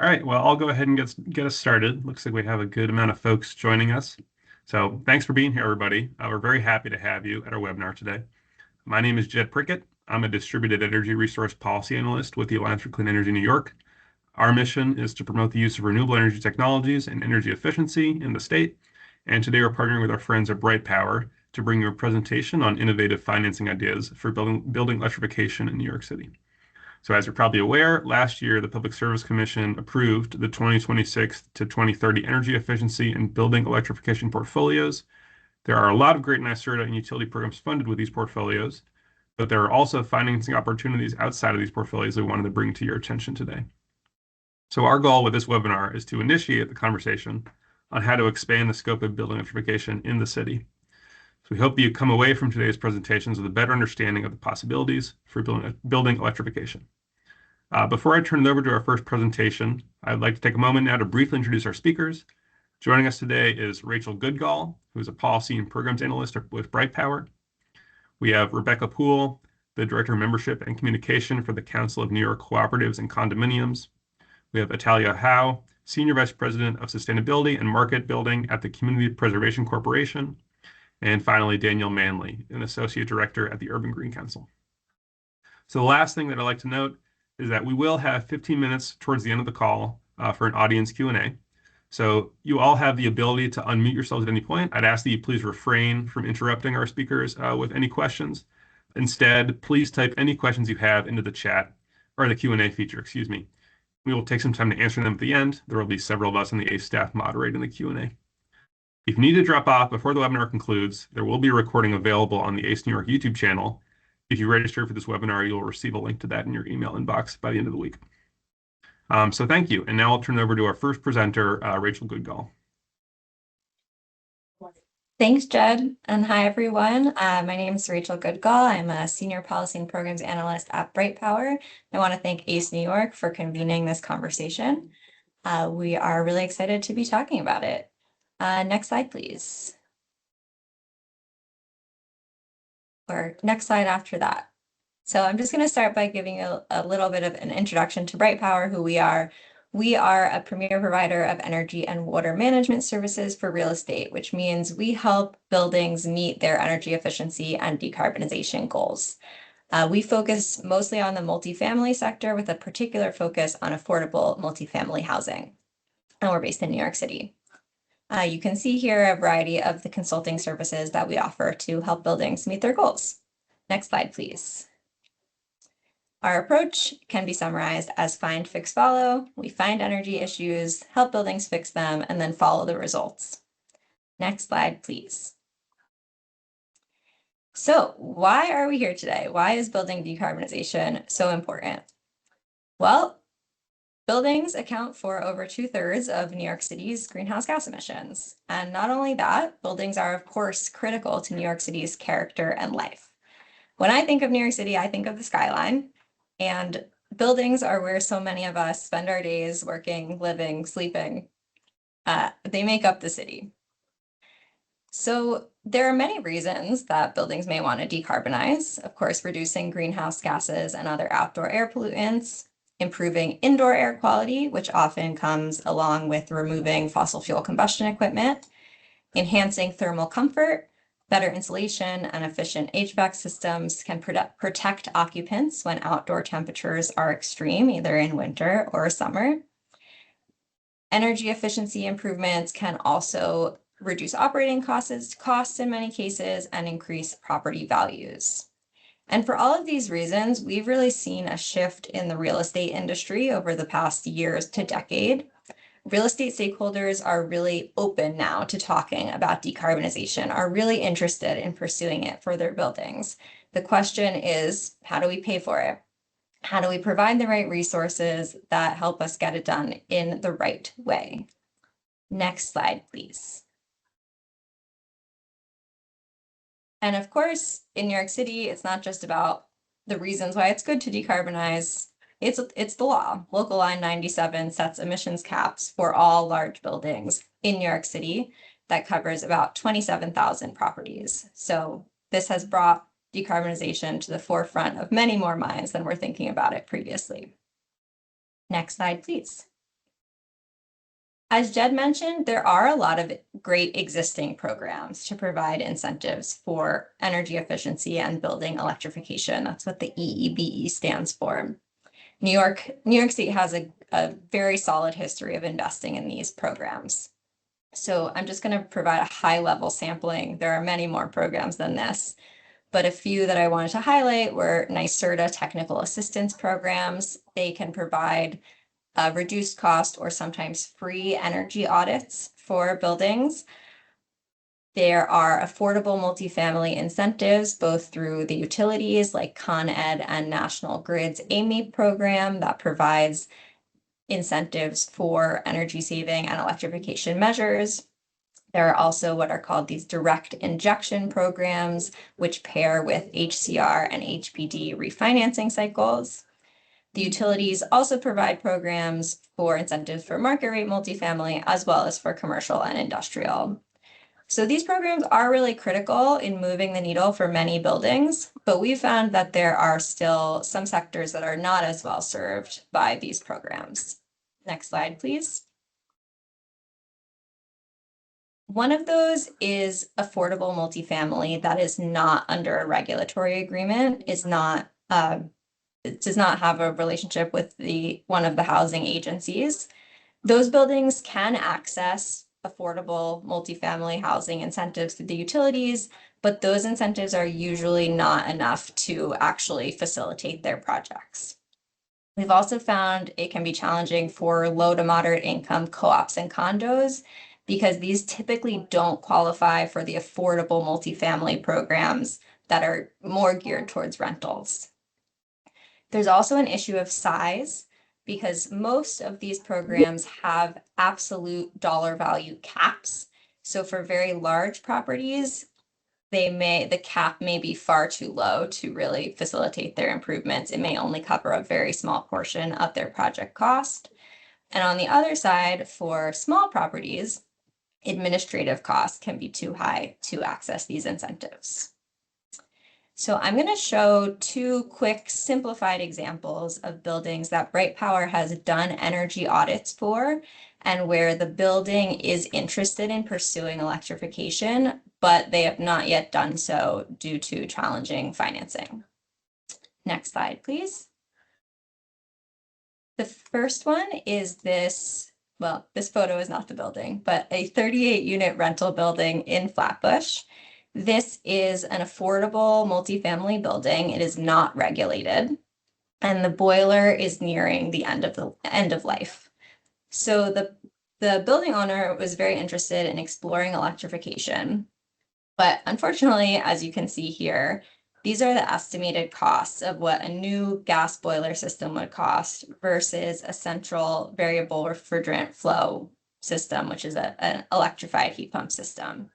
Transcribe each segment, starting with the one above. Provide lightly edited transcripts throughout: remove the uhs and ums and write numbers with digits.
All right, well, I'll go ahead and get us started. Looks like we have a good amount of folks joining us. So thanks for being here, everybody. We're very happy to have you at our webinar today. My name is Jed Prickett. I'm a distributed energy resource policy analyst with the Alliance for Clean Energy New York. Our mission is to promote the use of renewable energy technologies and energy efficiency in the state. And today we're partnering with our friends at Bright Power to bring you a presentation on innovative financing ideas for building electrification in New York City. So as you're probably aware, last year, the Public Service Commission approved the 2026 to 2030 Energy Efficiency and Building Electrification Portfolios. There are a lot of great NYSERDA and utility programs funded with these portfolios, but there are also financing opportunities outside of these portfolios we wanted to bring to your attention today. So our goal with this webinar is to initiate the conversation on how to expand the scope of building electrification in the city. So we hope that you come away from today's presentations with a better understanding of the possibilities for building electrification. Before I turn it over to our first presentation, I'd like to take a moment now to briefly introduce our speakers. Joining us today is Rachel Goodgall, who is a policy and programs analyst with Bright Power. We have Rebecca Poole, the Director of Membership and Communication for the Council of New York Cooperatives and Condominiums. We have Atalia Howe, Senior Vice President of Sustainability and Market Building at the Community Preservation Corporation. And finally, Danielle Manley, an Associate Director at the Urban Green Council. So the last thing that I'd like to note is that we will have 15 minutes towards the end of the call for an audience Q&A. So you all have the ability to unmute yourselves at any point. I'd ask that you please refrain from interrupting our speakers with any questions. Instead, please type any questions you have into the chat or the Q&A feature, excuse me. We will take some time to answer them at the end. There will be several of us on the ACE staff moderating the Q&A. If you need to drop off before the webinar concludes, there will be a recording available on the ACE New York YouTube channel. If you register for this webinar, you'll receive a link to that in your email inbox by the end of the week. So thank you. And now I'll turn it over to our first presenter, Rachel Goodgall. Thanks, Jed. And hi, everyone. My name is Rachel Goodgall. I'm a Senior Policy and Programs Analyst at Bright Power. I want to thank ACE New York for convening this conversation. We are really excited to be talking about it. Next slide, please. Or next slide after that. So I'm just going to start by giving a little bit of an introduction to Bright Power, who we are. We are a premier provider of energy and water management services for real estate, which means we help buildings meet their energy efficiency and decarbonization goals. We focus mostly on the multifamily sector with a particular focus on affordable multifamily housing. And we're based in New York City. You can see here a variety of the consulting services that we offer to help buildings meet their goals. Next slide, please. Our approach can be summarized as find, fix, follow. We find energy issues, help buildings fix them, and then follow the results. Next slide, please. So why are we here today? Why is building decarbonization so important? Well, buildings account for over 2/3 of New York City's greenhouse gas emissions. And not only that, buildings are, of course, critical to New York City's character and life. When I think of New York City, I think of the skyline. And buildings are where so many of us spend our days working, living, sleeping. They make up the city. So there are many reasons that buildings may want to decarbonize. Of course, reducing greenhouse gases and other outdoor air pollutants, improving indoor air quality, which often comes along with removing fossil fuel combustion equipment, enhancing thermal comfort. Better insulation and efficient HVAC systems can protect occupants when outdoor temperatures are extreme, either in winter or summer. Energy efficiency improvements can also reduce operating costs in many cases and increase property values. And for all of these reasons, we've really seen a shift in the real estate industry over the past years to decade. Real estate stakeholders are really open now to talking about decarbonization, are really interested in pursuing it for their buildings. The question is, how do we pay for it? How do we provide the right resources that help us get it done in the right way? Next slide, please. And of course, in New York City, it's not just about the reasons why it's good to decarbonize. It's the law. Local Line 97 sets emissions caps for all large buildings in New York City that covers about 27,000 properties. So this has brought decarbonization to the forefront of many more minds than were thinking about it previously. Next slide, please. As Jed mentioned, there are a lot of great existing programs to provide incentives for energy efficiency and building electrification. That's what the EEBE stands for. New York State has a very solid history of investing in these programs. So I'm just going to provide a high-level sampling. There are many more programs than this, but a few that I wanted to highlight were NYSERDA technical assistance programs. They can provide reduced cost or sometimes free energy audits for buildings. There are affordable multifamily incentives, both through the utilities like Con Ed and National Grid's AMI program that provides incentives for energy saving and electrification measures. There are also what are called these direct injection programs, which pair with HCR and HPD refinancing cycles. The utilities also provide programs for incentives for market rate multifamily, as well as for commercial and industrial. So these programs are really critical in moving the needle for many buildings, but we found that there are still some sectors that are not as well served by these programs. Next slide, please. One of those is affordable multifamily that is not under a regulatory agreement, does not have a relationship with one of the housing agencies. Those buildings can access affordable multifamily housing incentives through the utilities, but those incentives are usually not enough to actually facilitate their projects. We've also found it can be challenging for low to moderate income co-ops and condos because these typically don't qualify for the affordable multifamily programs that are more geared towards rentals. There's also an issue of size because most of these programs have absolute dollar value caps. So for very large properties, the cap may be far too low to really facilitate their improvements. It may only cover a very small portion of their project cost. And on the other side, for small properties, administrative costs can be too high to access these incentives. So I'm going to show two quick simplified examples of buildings that Bright Power has done energy audits for and where the building is interested in pursuing electrification, but they have not yet done so due to challenging financing. Next slide, please. The first one is this photo is not the building, but a 38-unit rental building in Flatbush. This is an affordable multifamily building. It is not regulated, and the boiler is nearing the end of life. So the building owner was very interested in exploring electrification, but unfortunately, as you can see here, these are the estimated costs of what a new gas boiler system would cost versus a central variable refrigerant flow system, which is an electrified heat pump system.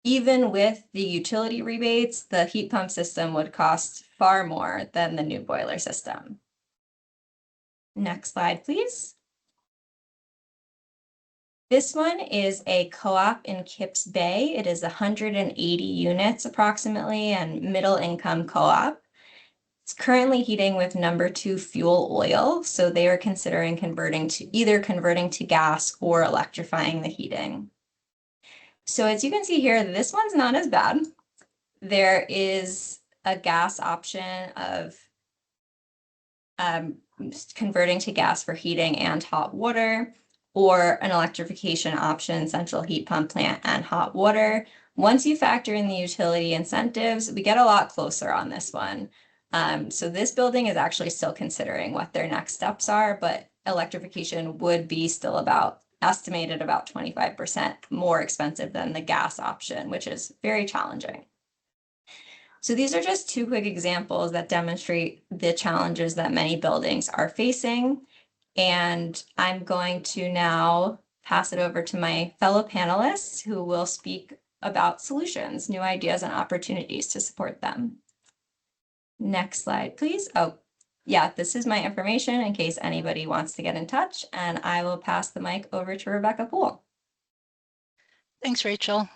Even with the utility rebates, the heat pump system would cost far more than the new boiler system. Next slide, please. This one is a co-op in Kips Bay. It is 180 units approximately and middle income co-op. It's currently heating with number 2 fuel oil, so they are considering converting to gas or electrifying the heating. So as you can see here, this one's not as bad. There is a gas option of converting to gas for heating and hot water, or an electrification option, central heat pump plant and hot water. Once you factor in the utility incentives, we get a lot closer on this one. So this building is actually still considering what their next steps are, but electrification would be still estimated about 25% more expensive than the gas option, which is very challenging. So these are just two quick examples that demonstrate the challenges that many buildings are facing. And I'm going to now pass it over to my fellow panelists who will speak about solutions, new ideas, and opportunities to support them. Next slide, please. Oh, yeah, this is my information in case anybody wants to get in touch, and I will pass the mic over to Rebecca Poole. Thanks, Rachel.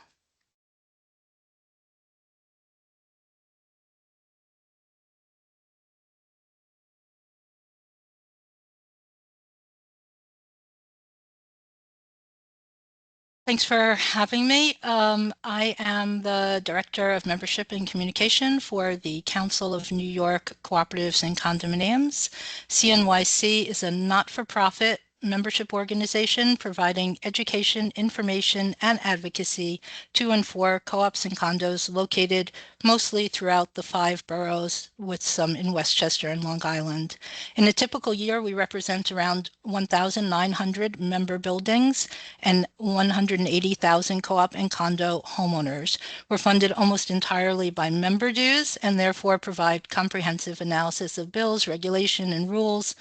Thanks for having me. I am the Director of Membership and Communication for the Council of New York Cooperatives and Condominiums. CNYC is a not-for-profit membership organization providing education, information, and advocacy to and for co-ops and condos located mostly throughout the 5 boroughs, with some in Westchester and Long Island. In a typical year, we represent around 1,900 member buildings and 180,000 co-op and condo homeowners. We're funded almost entirely by member dues and therefore provide comprehensive analysis of bills, regulation, and rules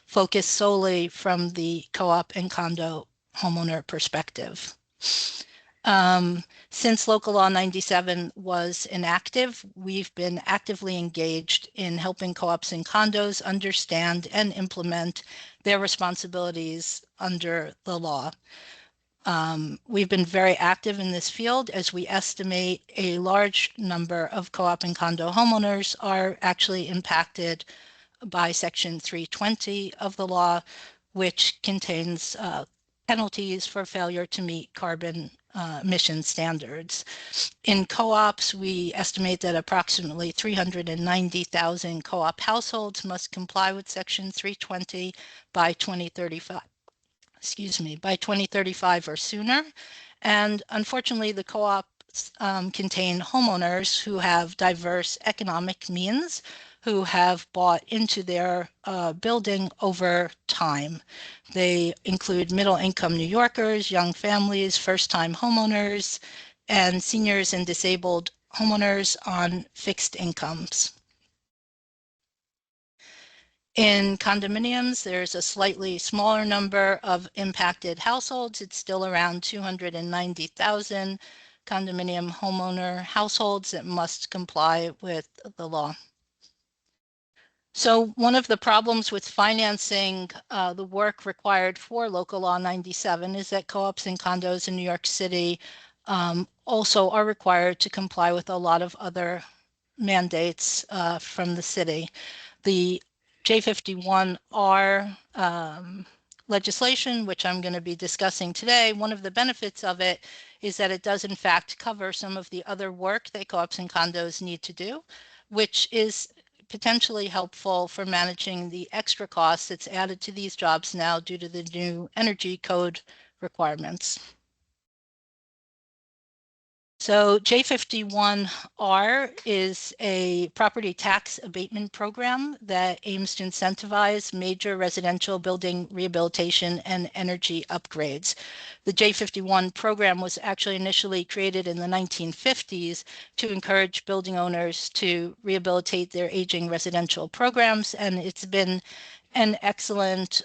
focused solely from the co-op and condo homeowner perspective. Since Local Law 97 was inactive, we've been actively engaged in helping co-ops and condos understand and implement their responsibilities under the law. We've been very active in this field as we estimate a large number of co-op and condo homeowners are actually impacted by Section 320 of the law, which contains penalties for failure to meet carbon emission standards. In co-ops, we estimate that approximately 390,000 co-op households must comply with Section 320 by 2035. By 2035 or sooner. And unfortunately, the co-ops contain homeowners who have diverse economic means, who have bought into their building over time. They include middle-income New Yorkers, young families, first-time homeowners, and seniors and disabled homeowners on fixed incomes. In condominiums, there's a slightly smaller number of impacted households. It's still around 290,000 condominium homeowner households that must comply with the law. So one of the problems with financing the work required for Local Law 97 is that co-ops and condos in New York City also are required to comply with a lot of other mandates from the city. The J51R legislation, which I'm going to be discussing today, one of the benefits of it is that it does in fact cover some of the other work that co-ops and condos need to do, which is potentially helpful for managing the extra costs that's added to these jobs now due to the new energy code requirements. So J51R is a property tax abatement program that aims to incentivize major residential building rehabilitation and energy upgrades. The J51 program was actually initially created in the 1950s to encourage building owners to rehabilitate their aging residential programs, and it's been an excellent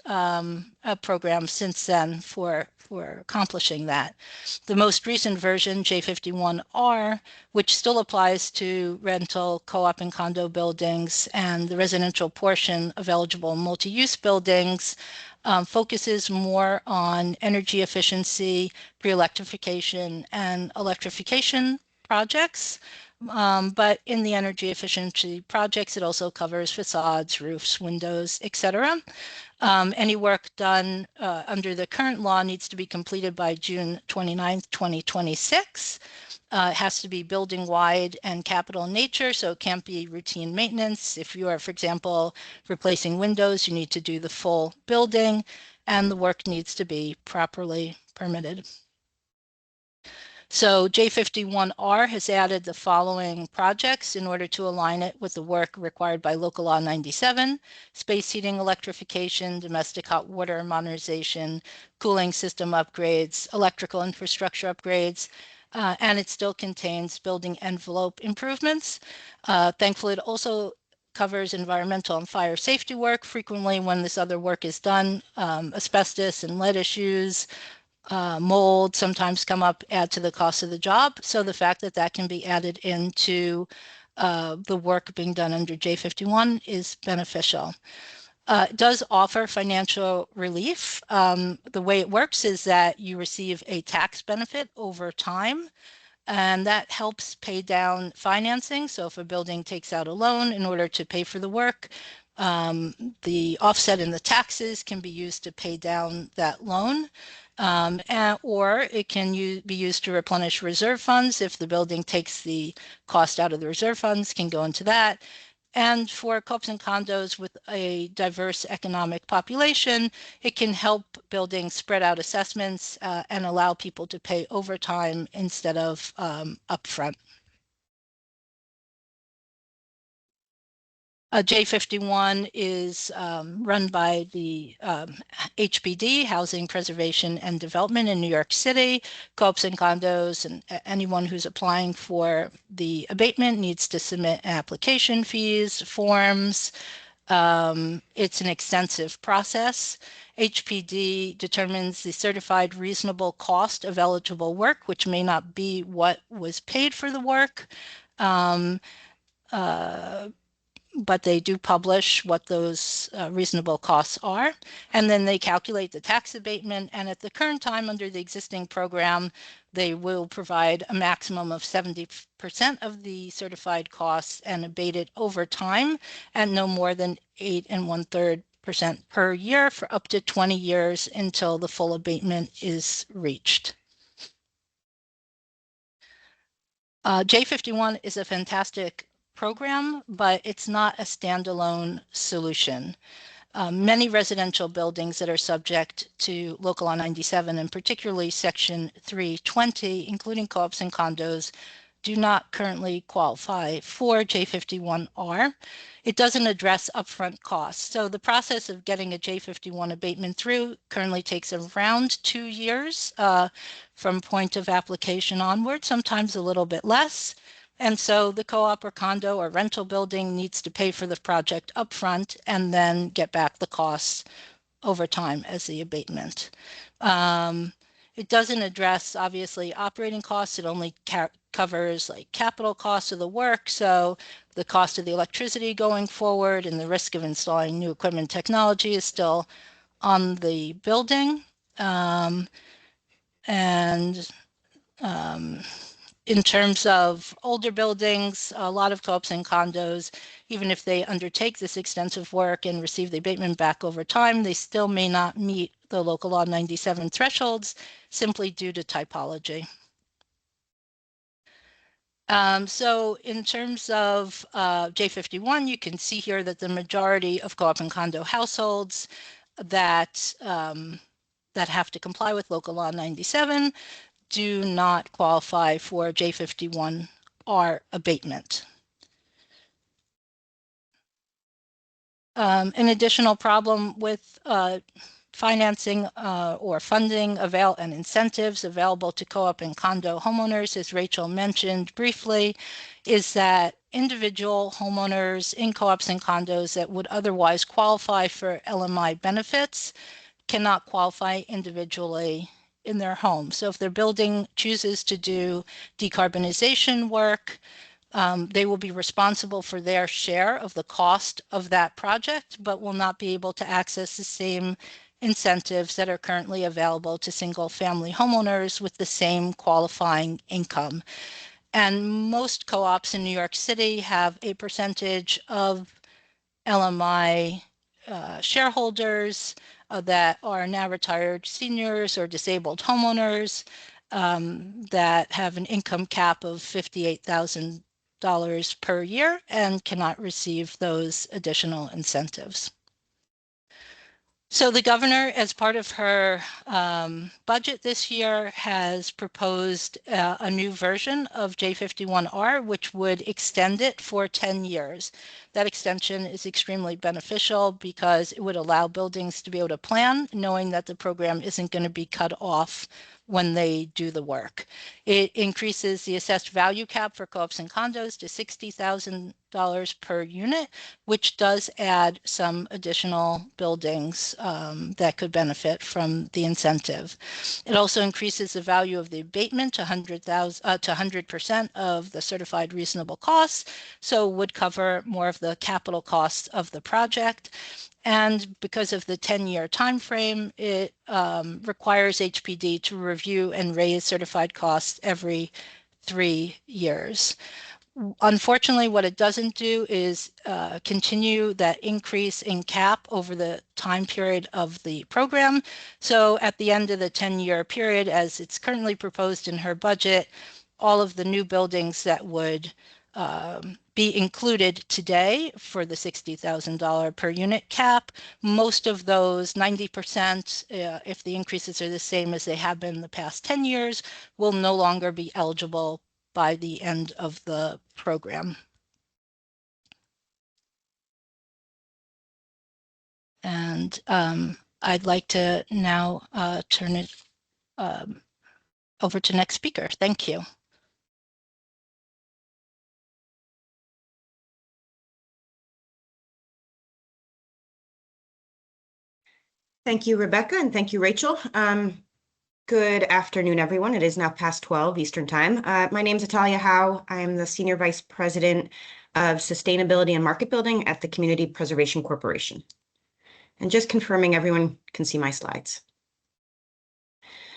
program since then for accomplishing that. The most recent version, J51R, which still applies to rental, co-op, and condo buildings and the residential portion of eligible multi-use buildings, focuses more on energy efficiency, pre-electrification, and electrification projects. But in the energy efficiency projects, it also covers facades, roofs, windows, etc. Any work done under the current law needs to be completed by June 29th, 2026. It has to be building-wide and capital in nature, so it can't be routine maintenance. If you are, for example, replacing windows, you need to do the full building, and the work needs to be properly permitted. So J51R has added the following projects in order to align it with the work required by Local Law 97: space heating electrification, domestic hot water modernization, cooling system upgrades, electrical infrastructure upgrades, and it still contains building envelope improvements. Thankfully, it also covers environmental and fire safety work. Frequently, when this other work is done, asbestos and lead issues, mold sometimes come up, add to the cost of the job. So the fact that that can be added into the work being done under J51 is beneficial. It does offer financial relief. The way it works is that you receive a tax benefit over time, and that helps pay down financing. So if a building takes out a loan in order to pay for the work, the offset in the taxes can be used to pay down that loan. or it can be used to replenish reserve funds. If the building takes the cost out of the reserve funds, can go into that. And for co-ops and condos with a diverse economic population, it can help buildings spread out assessments and allow people to pay over time instead of upfront. J51 is run by the HPD, Housing Preservation and Development in New York City. Co-ops and condos and anyone who's applying for the abatement needs to submit application fees, forms. It's an extensive process. HPD determines the certified reasonable cost of eligible work, which may not be what was paid for the work. But they do publish what those reasonable costs are. And then they calculate the tax abatement. And at the current time, under the existing program, they will provide a maximum of 70% of the certified costs and abate it over time at no more than 8 1/3% per year for up to 20 years until the full abatement is reached. J51 is a fantastic program, but it's not a standalone solution. Many residential buildings that are subject to Local Law 97 and particularly Section 320, including co-ops and condos, do not currently qualify for J51R. It doesn't address upfront costs. So the process of getting a J51 abatement through currently takes around 2 years from point of application onward, sometimes a little bit less. And so the co-op or condo or rental building needs to pay for the project upfront and then get back the costs over time as the abatement. It doesn't address, obviously, operating costs. It only covers like capital costs of the work. So the cost of the electricity going forward and the risk of installing new equipment technology is still on the building. In terms of older buildings, a lot of co-ops and condos, even if they undertake this extensive work and receive the abatement back over time, they still may not meet the Local Law 97 thresholds simply due to typology. So in terms of J51, you can see here that the majority of co-op and condo households that have to comply with Local Law 97 do not qualify for J51R abatement. An additional problem with financing or funding and incentives available to co-op and condo homeowners, as Rachel mentioned briefly, is that individual homeowners in co-ops and condos that would otherwise qualify for LMI benefits cannot qualify individually in their home. So if their building chooses to do decarbonization work, they will be responsible for their share of the cost of that project, but will not be able to access the same incentives that are currently available to single-family homeowners with the same qualifying income. And most co-ops in New York City have a percentage of LMI shareholders that are now retired seniors or disabled homeowners that have an income cap of $58,000 per year and cannot receive those additional incentives. So the governor, as part of her budget this year, has proposed a new version of J51R, which would extend it for 10 years. That extension is extremely beneficial because it would allow buildings to be able to plan, knowing that the program isn't going to be cut off when they do the work. It increases the assessed value cap for co-ops and condos to $60,000 per unit, which does add some additional buildings that could benefit from the incentive. It also increases the value of the abatement to 100% of the certified reasonable costs, so would cover more of the capital costs of the project. And because of the 10-year time frame, it requires HPD to review and raise certified costs every 3 years. Unfortunately, what it doesn't do is continue that increase in cap over the time period of the program. So at the end of the 10-year period, as it's currently proposed in her budget, all of the new buildings that would be included today for the $60,000 per unit cap, most of those, 90%, if the increases are the same as they have been in the past 10 years, will no longer be eligible by the end of the program. And I'd like to now turn it over to next speaker. Thank you. Thank you, Rebecca, and thank you, Rachel. Good afternoon, everyone. It is now past 12 Eastern Time. My name is Natalia Howe. I am the Senior Vice President of Sustainability and Market Building at the Community Preservation Corporation. And just confirming everyone can see my slides.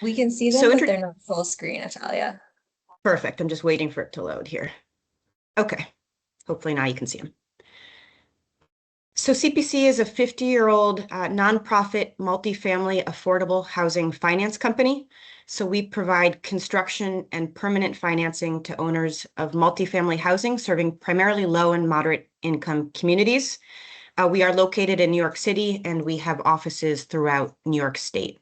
We can see them, but they're not full screen, Natalia. Perfect. I'm just waiting for it to load here. Okay. Hopefully now you can see them. So CPC is a 50-year-old nonprofit multifamily affordable housing finance company. So we provide construction and permanent financing to owners of multifamily housing, serving primarily low and moderate income communities. We are located in New York City, and we have offices throughout New York State.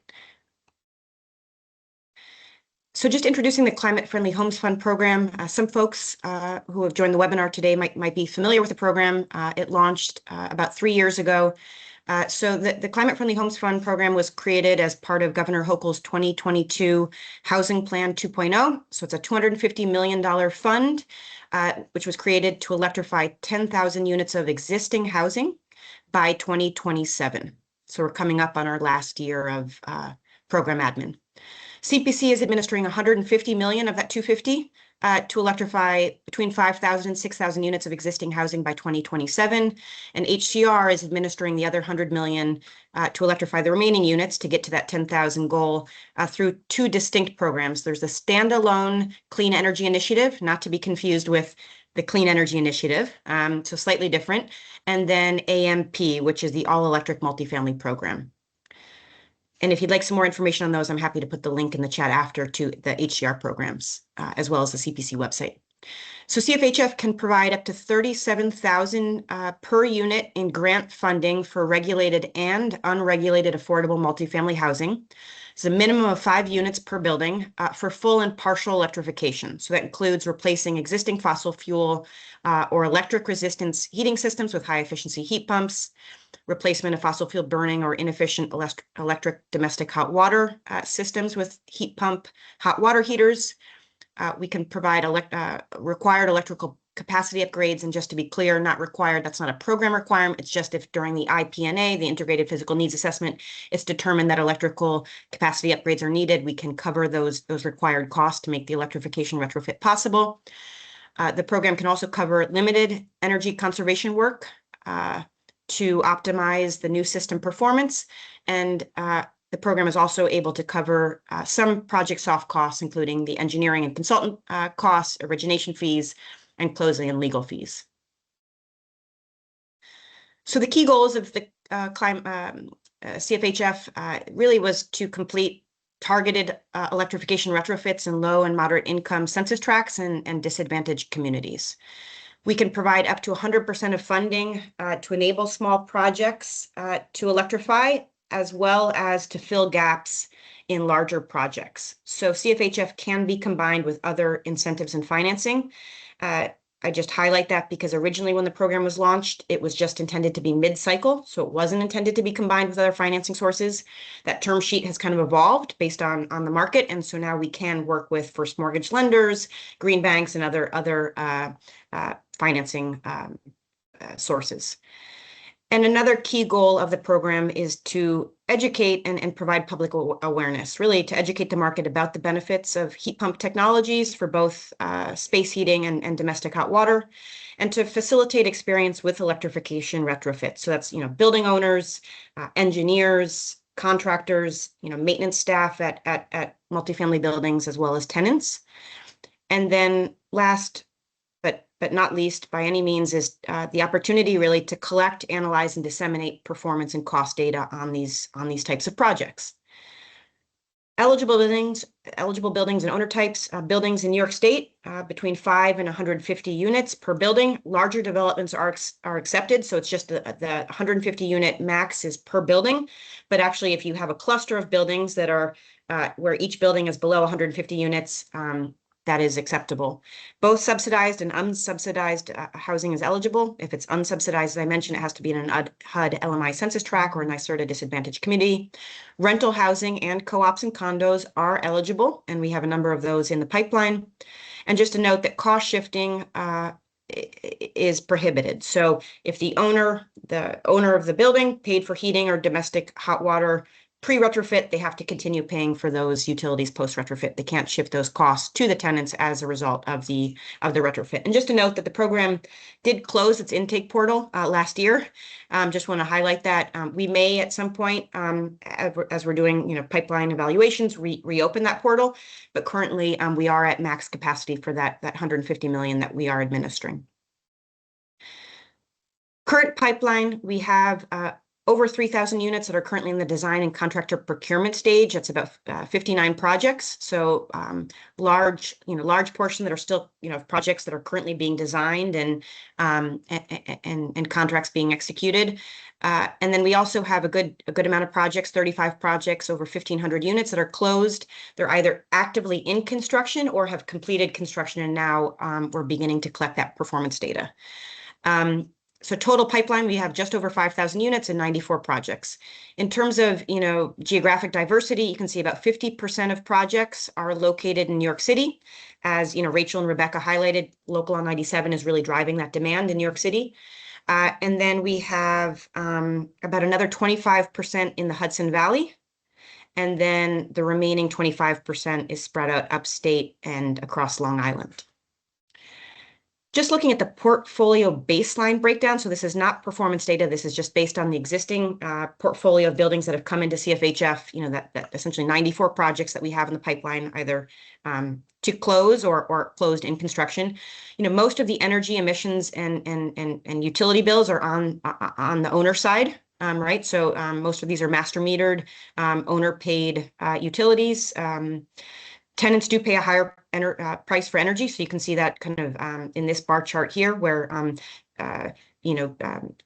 So just introducing the Climate Friendly Homes Fund program. Some folks who have joined the webinar today might be familiar with the program. It launched about 3 years ago. So the Climate Friendly Homes Fund program was created as part of Governor Hochul's 2022 Housing Plan 2.0. So it's a $250 million fund, which was created to electrify 10,000 units of existing housing by 2027. So we're coming up on our last year of program admin. CPC is administering 150 million of that 250 to electrify between 5,000 and 6,000 units of existing housing by 2027. And HCR is administering the other 100 million to electrify the remaining units to get to that 10,000 goal through 2 distinct programs. There's the standalone Clean Energy Initiative, not to be confused with the Clean Energy Initiative, so slightly different. And then AMP, which is the All Electric Multifamily Program. And if you'd like some more information on those, I'm happy to put the link in the chat after to the HCR programs, as well as the CPC website. So CFHF can provide up to $37,000 per unit in grant funding for regulated and unregulated affordable multifamily housing. It's a minimum of 5 units per building for full and partial electrification. So that includes replacing existing fossil fuel or electric resistance heating systems with high efficiency heat pumps, replacement of fossil fuel burning or inefficient electric domestic hot water systems with heat pump hot water heaters. We can provide required electrical capacity upgrades, and just to be clear, not required, that's not a program requirement. It's just if during the IPNA, the Integrated Physical Needs Assessment, it's determined that electrical capacity upgrades are needed, we can cover those required costs to make the electrification retrofit possible. The program can also cover limited energy conservation work to optimize the new system performance. And the program is also able to cover some project soft costs, including the engineering and consultant costs, origination fees, and closing and legal fees. So the key goals of the CFHF really was to complete targeted electrification retrofits in low and moderate income census tracts and disadvantaged communities. We can provide up to 100% of funding to enable small projects to electrify, as well as to fill gaps in larger projects. So CFHF can be combined with other incentives and financing. I just highlight that because originally when the program was launched, it was just intended to be mid-cycle. So it wasn't intended to be combined with other financing sources. That term sheet has kind of evolved based on the market. And so now we can work with first mortgage lenders, green banks, and other financing sources. And another key goal of the program is to educate and provide public awareness, really to educate the market about the benefits of heat pump technologies for both space heating and domestic hot water, and to facilitate experience with electrification retrofits. So that's, building owners, engineers, contractors, maintenance staff at multifamily buildings, as well as tenants. And then last but but not least by any means, is the opportunity really to collect, analyze, and disseminate performance and cost data on these types of projects. Eligible buildings and owner types. Buildings in New York State between 5 and 150 units per building. Larger developments are accepted, so it's just the 150 unit max is per building. But actually, if you have a cluster of buildings that are where each building is below 150 units, that is acceptable. Both subsidized and unsubsidized housing is eligible. If it's unsubsidized, as I mentioned, it has to be in an HUD LMI census tract or a NYSERDA disadvantaged community. Rental housing and co-ops and condos are eligible, and we have a number of those in the pipeline. And just to note that cost shifting is prohibited. So if the owner of the building paid for heating or domestic hot water pre-retrofit, they have to continue paying for those utilities post-retrofit. They can't shift those costs to the tenants as a result of the retrofit. And just to note that the program did close its intake portal last year. Just want to highlight that we may at some point, as we're doing pipeline evaluations, reopen that portal. But currently, we are at max capacity for that 150 million that we are administering. Current pipeline, we have over 3,000 units that are currently in the design and contractor procurement stage. That's about 59 projects. So large portion that are still, projects that are currently being designed and contracts being executed. And then we also have a good amount of projects, 35 projects, over 1,500 units that are closed. They're either actively in construction or have completed construction, and now we're beginning to collect that performance data. So total pipeline, we have just over 5,000 units and 94 projects. In terms of, geographic diversity, you can see about 50% of projects are located in New York City. As, Rachel and Rebecca highlighted, Local Law 97 is really driving that demand in New York City. And then we have about another 25% in the Hudson Valley. And then the remaining 25% is spread out upstate and across Long Island. Just looking at the portfolio baseline breakdown, so this is not performance data. This is just based on the existing portfolio of buildings that have come into CFHF, that essentially 94 projects that we have in the pipeline, either to close or closed in construction. Most of the energy emissions and utility bills are on the owner side, right? So most of these are master metered, owner paid utilities. Tenants do pay a higher price for energy, so you can see that kind of in this bar chart here, where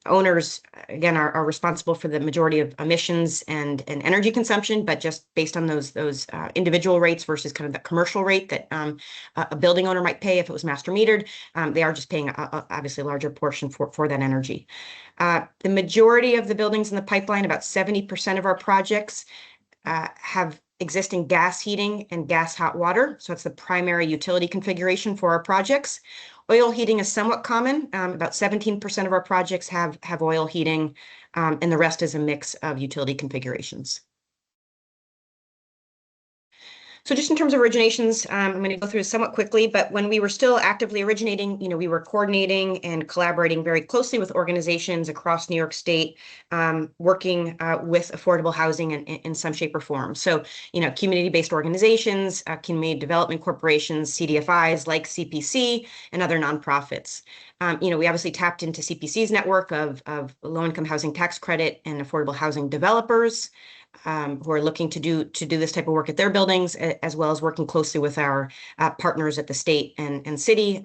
owners again are responsible for the majority of emissions and energy consumption, but just based on those individual rates versus kind of the commercial rate that a building owner might pay if it was master metered, they are just paying obviously a larger portion for that energy. The majority of the buildings in the pipeline, about 70% of our projects, have existing gas heating and gas hot water. So it's the primary utility configuration for our projects. Oil heating is somewhat common. About 17% of our projects have oil heating, and the rest is a mix of utility configurations. So just in terms of originations, I'm going to go through this somewhat quickly, but when we were still actively originating, we were coordinating and collaborating very closely with organizations across New York State, working with affordable housing in some shape or form. So, community-based organizations, community development corporations, CDFIs like CPC, and other nonprofits. We obviously tapped into CPC's network of low-income housing tax credit and affordable housing developers, who are looking to do this type of work at their buildings, as well as working closely with our partners at the state and city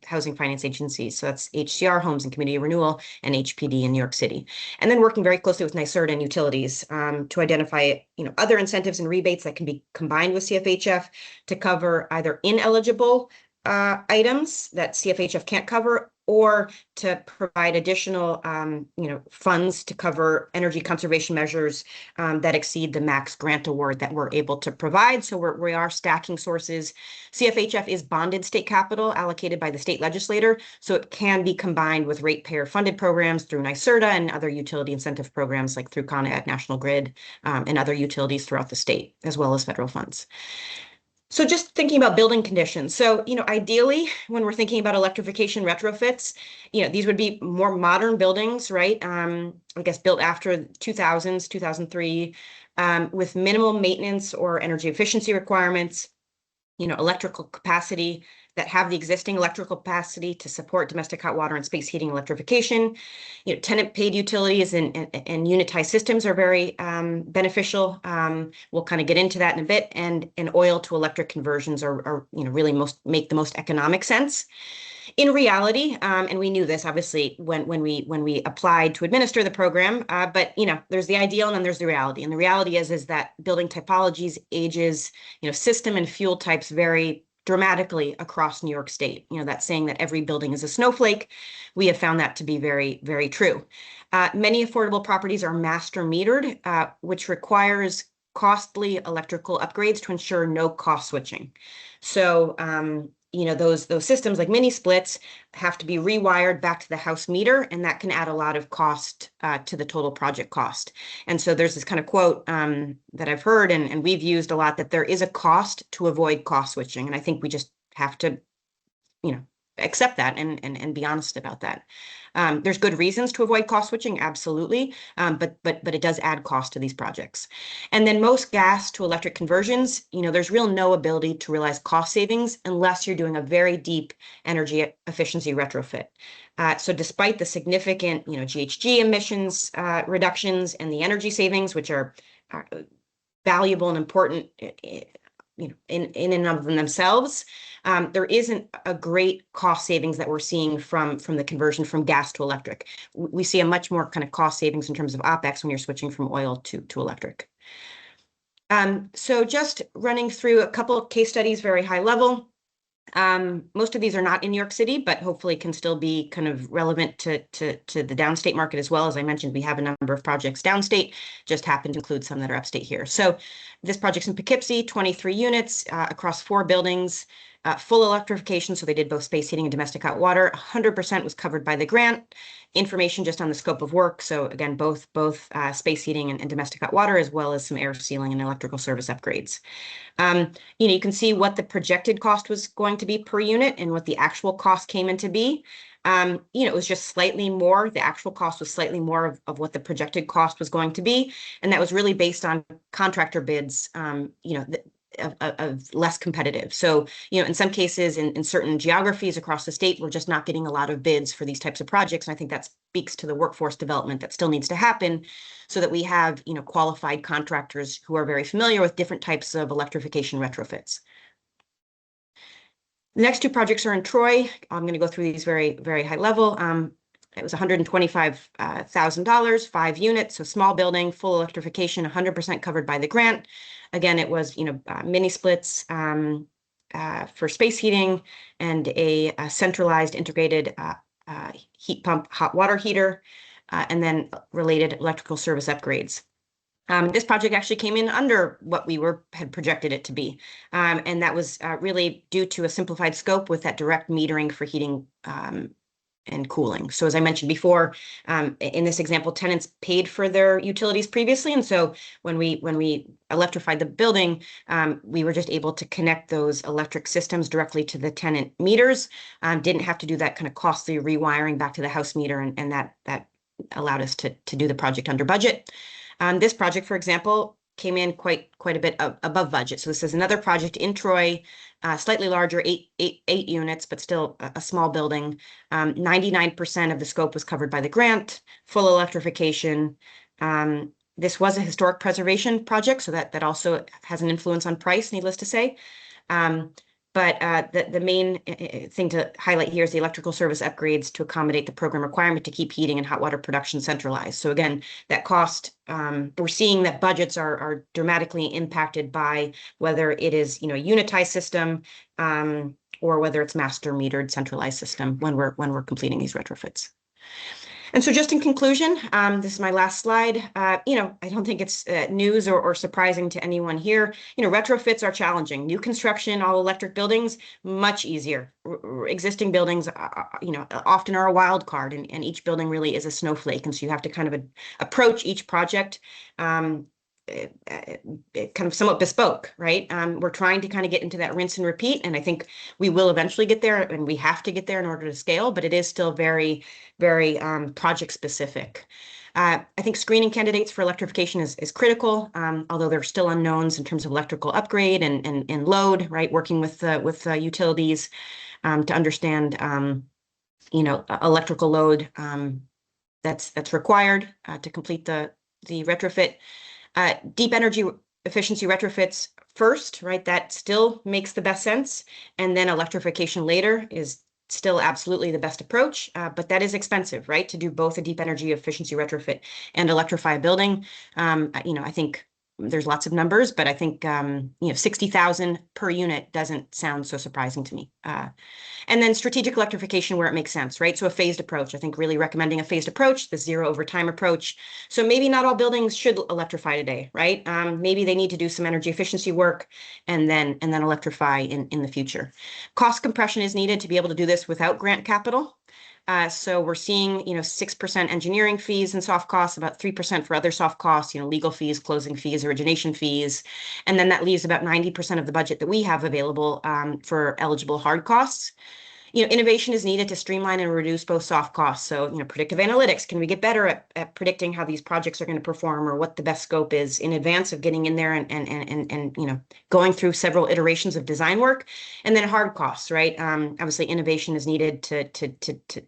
housing finance agencies. So that's HCR, Homes and Community Renewal, and HPD in New York City. And then working very closely with NYSERDA and utilities to identify other incentives and rebates that can be combined with CFHF to cover either ineligible items that CFHF can't cover, or to provide additional, funds to cover energy conservation measures that exceed the max grant award that we're able to provide. So we are stacking sources. CFHF is bonded state capital allocated by the state legislator, so it can be combined with ratepayer funded programs through NYSERDA and other utility incentive programs like through Con Ed, National Grid, and other utilities throughout the state, as well as federal funds. So just thinking about building conditions. So, ideally, when we're thinking about electrification retrofits, these would be more modern buildings, right? I guess built after 2000s, 2003, with minimal maintenance or energy efficiency requirements, electrical capacity, that have the existing electrical capacity to support domestic hot water and space heating electrification. Tenant paid utilities and unitized systems are very beneficial. We'll kind of get into that in a bit. And oil to electric conversions are really make the most economic sense. In reality, and we knew this obviously when we applied to administer the program, but there's the ideal and then there's the reality. And the reality is that building typologies, ages, system and fuel types vary dramatically across New York State. That saying that every building is a snowflake, we have found that to be very, very true. Many affordable properties are master metered, which requires costly electrical upgrades to ensure no cost switching. So, those systems like mini splits have to be rewired back to the house meter, and that can add a lot of cost to the total project cost. And so there's this kind of quote that I've heard and we've used a lot, that there is a cost to avoid cost switching. And I think we just have to, accept that and be honest about that. There's good reasons to avoid cost switching, absolutely, but it does add cost to these projects. And then most gas to electric conversions, there's no ability to realize cost savings unless you're doing a very deep energy efficiency retrofit. So despite the significant, GHG emissions reductions and the energy savings, which are valuable and important, in and of themselves, there isn't a great cost savings that we're seeing from the conversion from gas to electric. We see a much more kind of cost savings in terms of OpEx when you're switching from oil to electric. So just running through a couple of case studies, very high level. Most of these are not in New York City, but hopefully can still be kind of relevant to the downstate market as well. As I mentioned, we have a number of projects downstate, just happen to include some that are upstate here. So this project's in Poughkeepsie, 23 units across 4 buildings, full electrification. So they did both space heating and domestic hot water. 100% was covered by the grant. Information just on the scope of work. So again, both space heating and domestic hot water, as well as some air sealing and electrical service upgrades. You can see what the projected cost was going to be per unit and what the actual cost came in to be. It was just slightly more. The actual cost was slightly more of what the projected cost was going to be. And that was really based on contractor bids, of less competitive. So, in some cases, in certain geographies across the state, we're just not getting a lot of bids for these types of projects. And I think that speaks to the workforce development that still needs to happen so that we have, qualified contractors who are very familiar with different types of electrification retrofits. The next 2 projects are in Troy. I'm going to go through these very, very high level. It was $125,000, 5 units, so small building, full electrification, 100% covered by the grant. Again, it was, mini splits for space heating and a centralized integrated heat pump, hot water heater, and then related electrical service upgrades. This project actually came in under what we had projected it to be. And that was really due to a simplified scope with that direct metering for heating and cooling. So as I mentioned before, in this example, tenants paid for their utilities previously. And so when we electrified the building, we were just able to connect those electric systems directly to the tenant meters. Didn't have to do that kind of costly rewiring back to the house meter. And that allowed us to do the project under budget. This project, for example, came in quite a bit above budget. So this is another project in Troy, slightly larger, eight units, but still a small building. 99% of the scope was covered by the grant, full electrification. This was a historic preservation project, so that also has an influence on price, needless to say. But the main thing to highlight here is the electrical service upgrades to accommodate the program requirement to keep heating and hot water production centralized. So again, that cost, we're seeing that budgets are dramatically impacted by whether it is, a unitized system or whether it's master metered centralized system when we're completing these retrofits. And so just in conclusion, this is my last slide. I don't think it's news or surprising to anyone here. Retrofits are challenging. New construction, all electric buildings, much easier. Existing buildings, often are a wild card, and each building really is a snowflake. And so you have to kind of approach each project kind of somewhat bespoke, right? We're trying to kind of get into that rinse and repeat, and I think we will eventually get there, and we have to get there in order to scale, but it is still very, very project specific. I think screening candidates for electrification is critical, although there are still unknowns in terms of electrical upgrade and load, right? Working with utilities to understand, electrical load that's required to complete the retrofit. Deep energy efficiency retrofits first, right? That still makes the best sense. And then electrification later is still absolutely the best approach, but that is expensive, right? To do both a deep energy efficiency retrofit and electrify a building. I think there's lots of numbers, but I think, 60,000 per unit doesn't sound so surprising to me. And then strategic electrification where it makes sense, right? So a phased approach, I think really recommending a phased approach, the zero over time approach. So maybe not all buildings should electrify today, right? Maybe they need to do some energy efficiency work and then electrify in the future. Cost compression is needed to be able to do this without grant capital. So we're seeing, 6% engineering fees and soft costs, about 3% for other soft costs, legal fees, closing fees, origination fees. And then that leaves about 90% of the budget that we have available for eligible hard costs. Innovation is needed to streamline and reduce both soft costs. So, predictive analytics, can we get better at predicting how these projects are going to perform or what the best scope is in advance of getting in there and going through several iterations of design work? And then hard costs, right? Obviously, innovation is needed to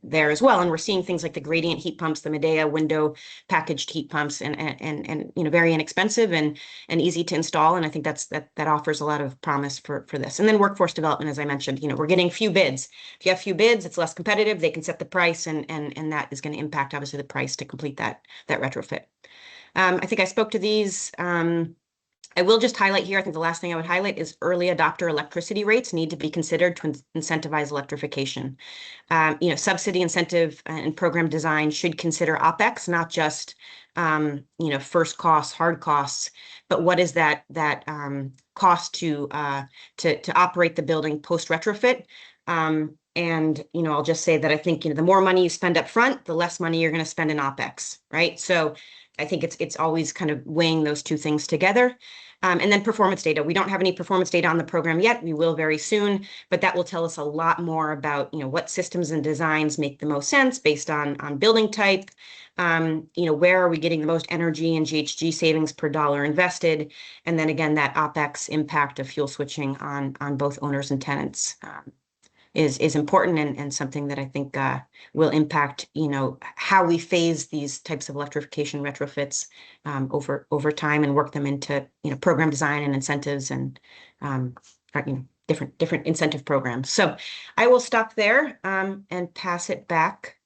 there as well. And we're seeing things like the gradient heat pumps, the Medea window packaged heat pumps, and very inexpensive and easy to install. And I think that offers a lot of promise for this. And then workforce development, as I mentioned, we're getting few bids. If you have few bids, it's less competitive. They can set the price, and that is going to impact obviously the price to complete that retrofit. I think I spoke to these. I will just highlight here. I think the last thing I would highlight is early adopter electricity rates need to be considered to incentivize electrification. Subsidy incentive and program design should consider OpEx, not just first costs, hard costs, but what is that cost to operate the building post retrofit. And I'll just say that I think the more money you spend up front, the less money you're going to spend in OpEx, right? So I think it's always kind of weighing those two things together. And then performance data. We don't have any performance data on the program yet. We will very soon, but that will tell us a lot more about what systems and designs make the most sense based on building type. Where are we getting the most energy and GHG savings per dollar invested? And then again, that OpEx impact of fuel switching on both owners and tenants. Is important and something that I think will impact, how we phase these types of electrification retrofits over time and work them into, program design and incentives and, different incentive programs. So I will stop there and pass it back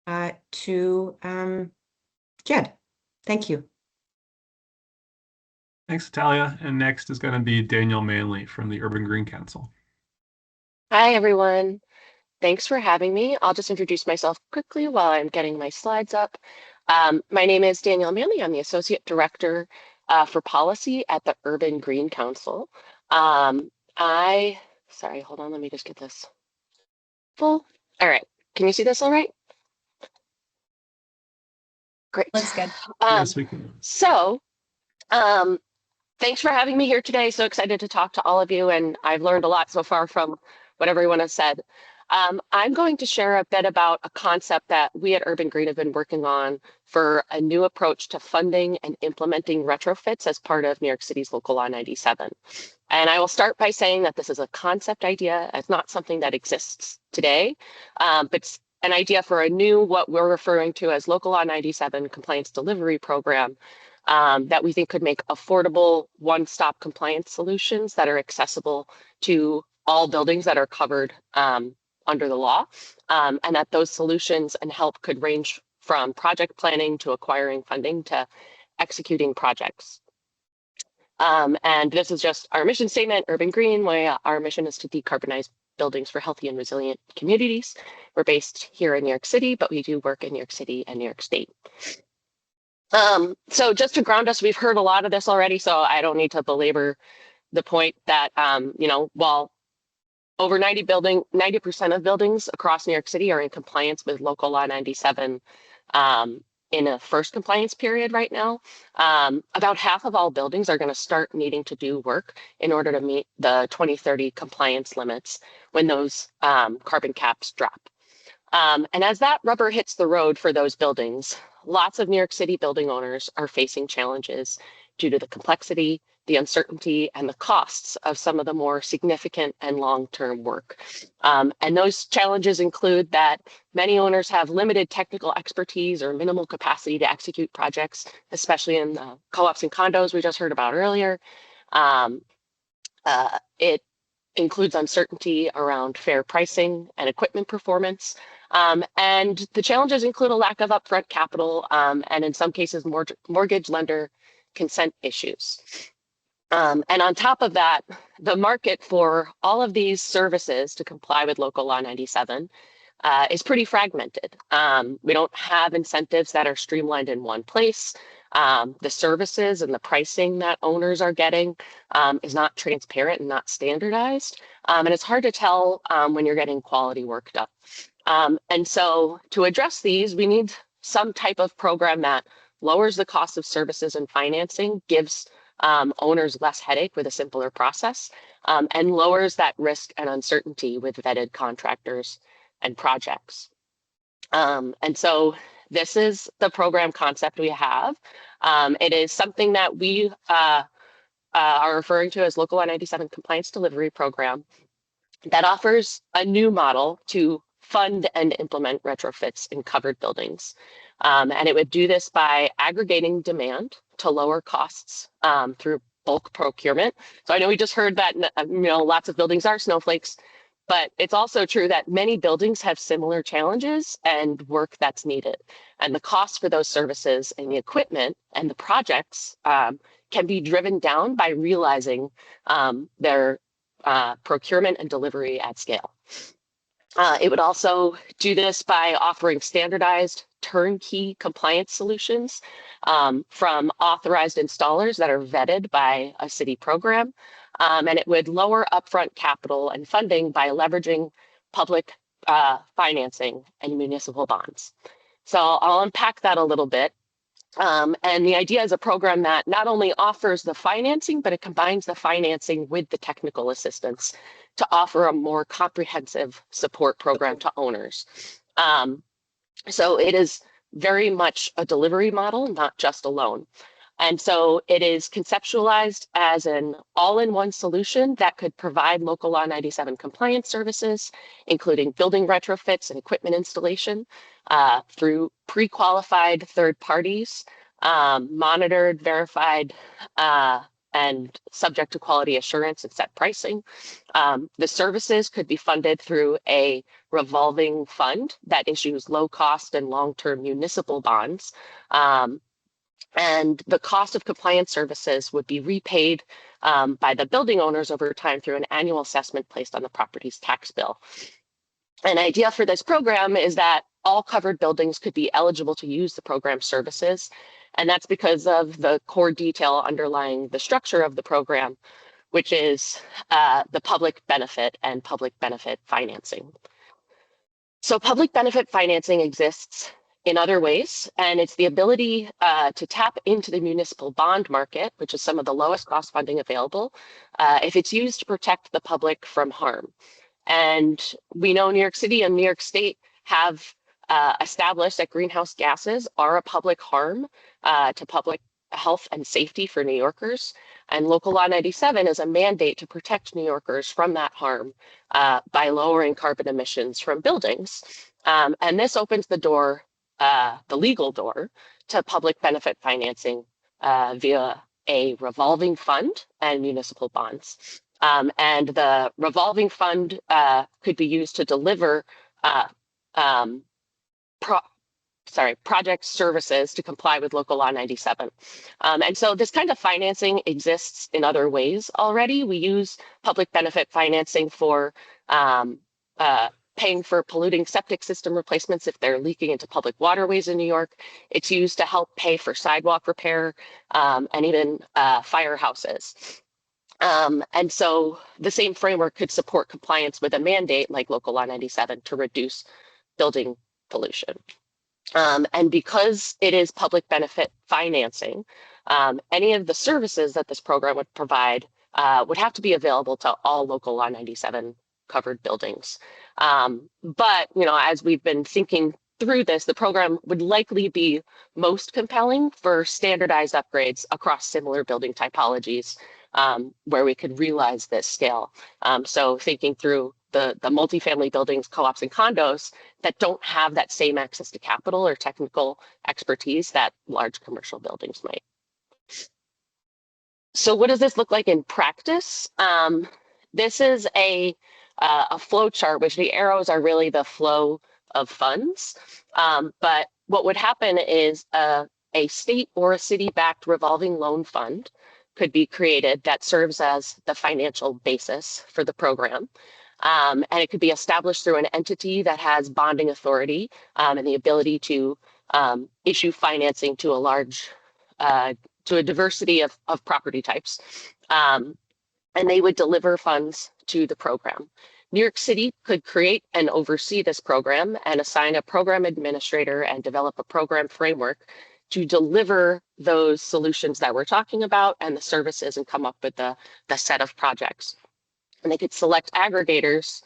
to Jed. Thank you. Thanks, Talia. And next is going to be Daniel Manley from the Urban Green Council. Hi, everyone. Thanks for having me. I'll just introduce myself quickly while I'm getting my slides up. My name is Danielle Manley. I'm the Associate Director for Policy at the Urban Green Council. Sorry, hold on, let me just get this full. All right, can you see this all right? Great. Looks good. Yes, we can. So, thanks for having me here today. So excited to talk to all of you, and I've learned a lot so far from what everyone has said. I'm going to share a bit about a concept that we at Urban Green have been working on for a new approach to funding and implementing retrofits as part of New York City's Local Law 97. And I will start by saying that this is a concept idea. It's not something that exists today, but it's an idea for a new, what we're referring to as Local Law 97 compliance delivery program that we think could make affordable one-stop compliance solutions that are accessible to all buildings that are covered under the law, and that those solutions and help could range from project planning to acquiring funding to executing projects. And this is just our mission statement, Urban Green, where our mission is to decarbonize buildings for healthy and resilient communities. We're based here in New York City, but we do work in New York City and New York State. So just to ground us, we've heard a lot of this already, so I don't need to belabor the point that, while over 90% of buildings across New York City are in compliance with Local Law 97, in a first compliance period right now. About half of all buildings are going to start needing to do work in order to meet the 2030 compliance limits when those carbon caps drop. And as that rubber hits the road for those buildings, lots of New York City building owners are facing challenges due to the complexity, the uncertainty, and the costs of some of the more significant and long-term work. And those challenges include that many owners have limited technical expertise or minimal capacity to execute projects, especially in the co-ops and condos we just heard about earlier. It includes uncertainty around fair pricing and equipment performance. And the challenges include a lack of upfront capital and in some cases mortgage lender consent issues. And on top of that, the market for all of these services to comply with Local Law 97 is pretty fragmented. We don't have incentives that are streamlined in one place. The services and the pricing that owners are getting is not transparent and not standardized. And it's hard to tell when you're getting quality work done. And so to address these, we need some type of program that lowers the cost of services and financing, gives owners less headache with a simpler process, and lowers that risk and uncertainty with vetted contractors and projects. And so this is the program concept we have. It is something that we are referring to as Local Law 97 Compliance Delivery Program that offers a new model to fund and implement retrofits in covered buildings. And it would do this by aggregating demand to lower costs through bulk procurement. So I know we just heard that lots of buildings are snowflakes, but it's also true that many buildings have similar challenges and work that's needed. And the cost for those services and the equipment and the projects can be driven down by realizing their procurement and delivery at scale. It would also do this by offering standardized turnkey compliance solutions from authorized installers that are vetted by a city program. And it would lower upfront capital and funding by leveraging public financing and municipal bonds. So I'll unpack that a little bit. And the idea is a program that not only offers the financing, but it combines the financing with the technical assistance to offer a more comprehensive support program to owners. So it is very much a delivery model, not just a loan. And so it is conceptualized as an all-in-one solution that could provide Local Law 97 compliance services, including building retrofits and equipment installation through pre-qualified third parties, monitored, verified, and subject to quality assurance and set pricing. The services could be funded through a revolving fund that issues low cost and long-term municipal bonds. And the cost of compliance services would be repaid by the building owners over time through an annual assessment placed on the property's tax bill. An idea for this program is that all covered buildings could be eligible to use the program services. And that's because of the core detail underlying the structure of the program, which is the public benefit and public benefit financing. So public benefit financing exists in other ways, and it's the ability to tap into the municipal bond market, which is some of the lowest cost funding available, if it's used to protect the public from harm. And we know New York City and New York State have established that greenhouse gases are a public harm to public health and safety for New Yorkers. And Local Law 97 is a mandate to protect New Yorkers from that harm by lowering carbon emissions from buildings. And this opens the door, the legal door, to public benefit financing via a revolving fund and municipal bonds. And the revolving fund could be used to deliver project services to comply with Local Law 97. And so this kind of financing exists in other ways already. We use public benefit financing for paying for polluting septic system replacements if they're leaking into public waterways in New York. It's used to help pay for sidewalk repair and even firehouses. And so the same framework could support compliance with a mandate like Local Law 97 to reduce building pollution. And because it is public benefit financing, any of the services that this program would provide would have to be available to all local Law 97 covered buildings. But, as we've been thinking through this, the program would likely be most compelling for standardized upgrades across similar building typologies where we could realize this scale. So thinking through the multifamily buildings, co-ops, and condos that don't have that same access to capital or technical expertise that large commercial buildings might. So what does this look like in practice? This is a flow chart, which the arrows are really the flow of funds. But what would happen is a state or a city-backed revolving loan fund could be created that serves as the financial basis for the program. And it could be established through an entity that has bonding authority and the ability to issue financing to to a diversity of property types. And they would deliver funds to the program. New York City could create and oversee this program and assign a program administrator and develop a program framework to deliver those solutions that we're talking about and the services and come up with the set of projects. And they could select aggregators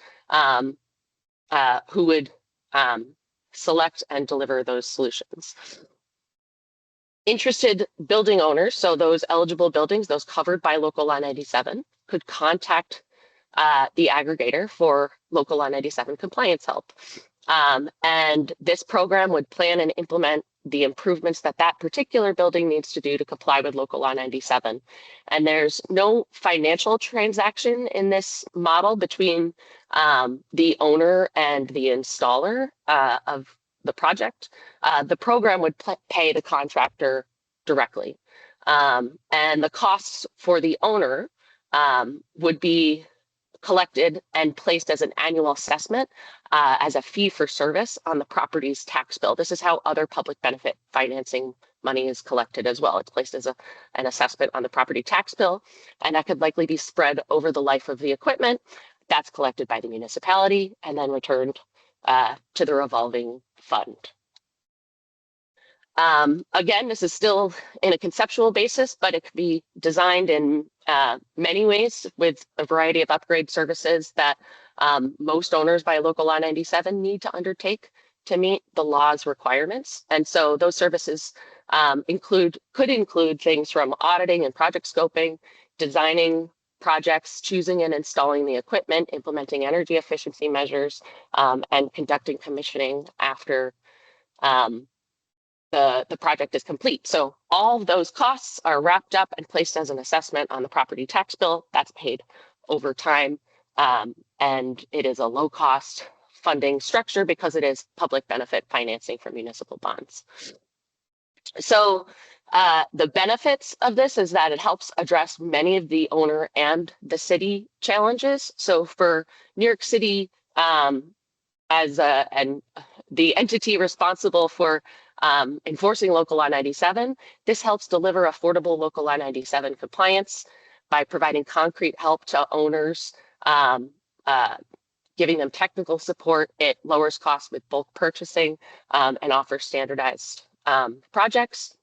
who would select and deliver those solutions. Interested building owners, so those eligible buildings, those covered by Local Law 97, could contact the aggregator for Local Law 97 compliance help. And this program would plan and implement the improvements that particular building needs to do to comply with Local Law 97. And there's no financial transaction in this model between the owner and the installer of the project. The program would pay the contractor directly. And the costs for the owner would be collected and placed as an annual assessment as a fee for service on the property's tax bill. This is how other public benefit financing money is collected as well. It's placed as an assessment on the property tax bill, and that could likely be spread over the life of the equipment. That's collected by the municipality and then returned to the revolving fund. Again, this is still in a conceptual basis, but it could be designed in many ways with a variety of upgrade services that most owners by Local Law 97 need to undertake to meet the law's requirements. And so those services could include things from auditing and project scoping, designing projects, choosing and installing the equipment, implementing energy efficiency measures, and conducting commissioning after the project is complete. So all of those costs are wrapped up and placed as an assessment on the property tax bill. That's paid over time. And it is a low cost funding structure because it is public benefit financing for municipal bonds. So the benefits of this is that it helps address many of the owner and the city challenges. So for New York City as the entity responsible for enforcing Local Law 97, this helps deliver affordable Local Law 97 compliance by providing concrete help to owners, giving them technical support. It lowers costs with bulk purchasing and offers standardized projects.